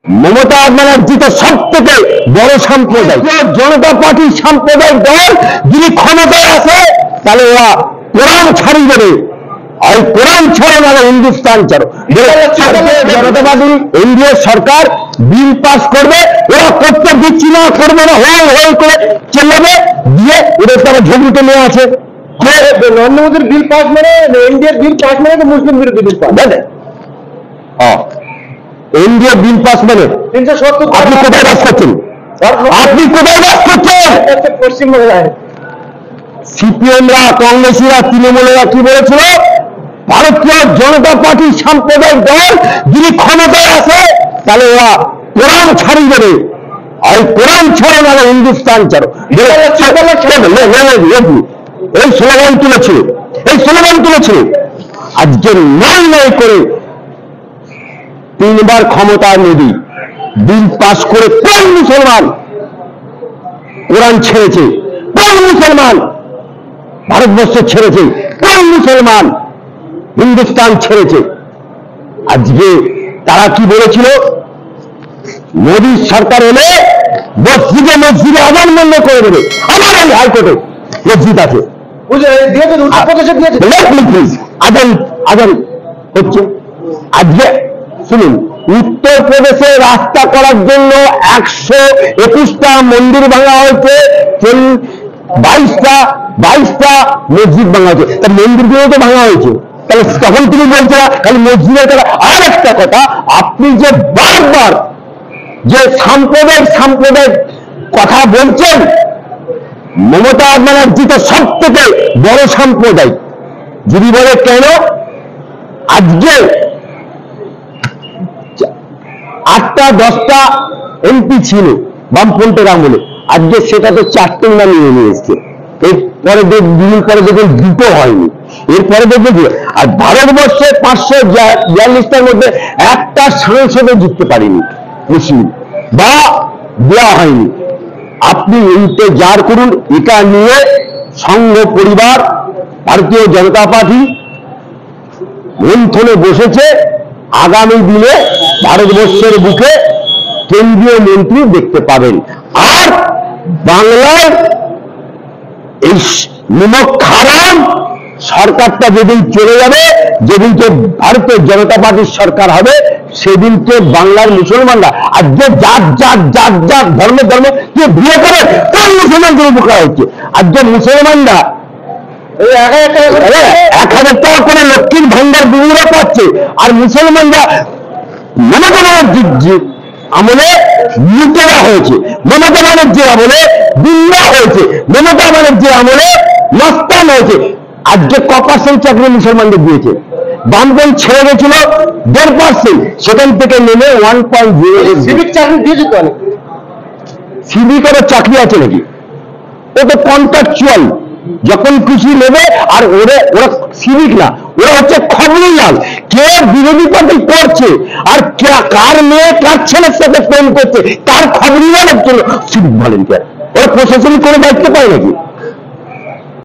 মমতা ব্যানার্জি তো সব থেকে বড় সাম্প্রদায়িক, জনতা পার্টির সাম্প্রদায়িক দল যদি ক্ষমতায় আসে তাহলে ওরা কোরআন ছাড়ি দেবে, আর কোরআন ছাড়ো না হিন্দুস্তান ছাড়ো। জনতা পার্টি এনডিএ সরকার বিল পাস করবে, ওরা করতে দিচ্ছি না, করবে না, হয়ে হয়ে করে চেলাবে, দিয়ে ওদের তারা ঝুঁকিতে নিয়ে আছে। নরেন্দ্র মোদীর বিল পাস মানে এনডিএর বিল পাস মানে তো মুসলিম বিরোধী bill pass, NDA bill pass মানে 370। আপনি কোথায় বাস করছেন? আপনি কোথায় বাস করছেন? পশ্চিমবাংলায়। সিপিএমরা, কংগ্রেসীরা, তৃণমূলেরা কি বলেছিল? ভারতীয় জনতা পার্টির সাম্প্রদায়িক দল যদি ক্ষমতায় আসে তাহলে ওরা কোরআন ছাড়ি দেবে, আর কোরআন ছাড়ো না হিন্দুস্তান ছাড়ো। এই স্লোগান তুলেছিল, এই স্লোগান তুলেছিল। আজকে নয় নয় করে 3বার ক্ষমতায় মোদী বিল পাস করে কোন মুসলমান কোরআন ছেড়েছে? কোন মুসলমান ভারতবর্ষ ছেড়েছে? কোন মুসলমান হিন্দুস্তান ছেড়েছে? আজকে তারা কি বলেছিল? মোদী সরকার এলে মসজিদে মসজিদে আজান বন্ধ করে দেবে। আমার এই হাইকোর্টে মসজিদ আছে, আজান আজান হচ্ছে। আজকে শুনুন, উত্তরপ্রদেশে রাস্তা করার জন্য 121টা মন্দির ভাঙা হয়েছে, 22টা মসজিদ ভাঙা হয়েছে। তার মন্দিরগুলো তো ভাঙা হয়েছে, তাহলে তখন তুমি বলছো খালি মসজিদের কথা। আর একটা কথা, আপনি যে বারবার যে সাম্প্রদায়িক কথা বলছেন, মমতা ব্যানার্জি তো সব থেকে বড় সাম্প্রদায়িক। যদি বলে কেন? আজকে 8টা 10টা এমপি ছিল বামফ্রন্টের আমলে, আজকে সেটা তো 4টে না নিয়ে এসছে। এরপরে পরে দেখবেন 2টো হয়নি, এরপরে দেখবেন। আর ভারতবর্ষে 542টার মধ্যে একটা সাংসদে জিততে পারেনি মুসলিম, বা দেওয়া হয়নি। আপনি ইন্তেজার করুন, এটা নিয়ে সংঘ পরিবার ভারতীয় জনতা পার্টি মন্থনে বসেছে। আগামী দিনে ভারতবর্ষের বুকে কেন্দ্রীয় মন্ত্রী দেখতে পাবেন। আর বাংলায় এই নিমকহারাম সরকারটা যেদিন চলে যাবে, যেদিনকে ভারতীয় জনতা পার্টির সরকার হবে, সেদিনকে বাংলার মুসলমানরা আজকে জাত ধর্ম কে বিয়ে করে কোন মুসলমানদের উপকার হচ্ছে? আজকে মুসলমানরা 1000 টাকা করে লক্ষ্মীর ভান্ডার বিহুরা পাচ্ছে, আর মুসলমানরা মমতা ব্যানার্জির আমলে লুটেরা হয়েছে, মমতা ব্যানার্জির আমলে বিল্লা হয়েছে, মমতা ব্যানার্জির আমলে মস্তান হয়েছে। আজকে ক% চাকরি মুসলমানদের দিয়েছে? বামপন্থী ছেড়ে গেছিল 1.5%, সেখান থেকে নেমে 1.0। সিভিক চাকরি দিয়েছে তো অনেক। সিভিকেরও চাকরি আছে নাকি? ও তো কন্ট্রাকচুয়াল, যখন খুশি নেবে। আর ওরা সিভিক না, ওরা হচ্ছে খবরিয়াল। কে বিরোধী পার্টি করছে, আর কার মেয়ে কার ছেলের সাথে প্রেম করছে, তার খবরিয়ালের জন্য সিভিক ভলেন্টিয়ার। ওরা প্রশাসনিক কোনো দায়িত্ব পায় নাকি?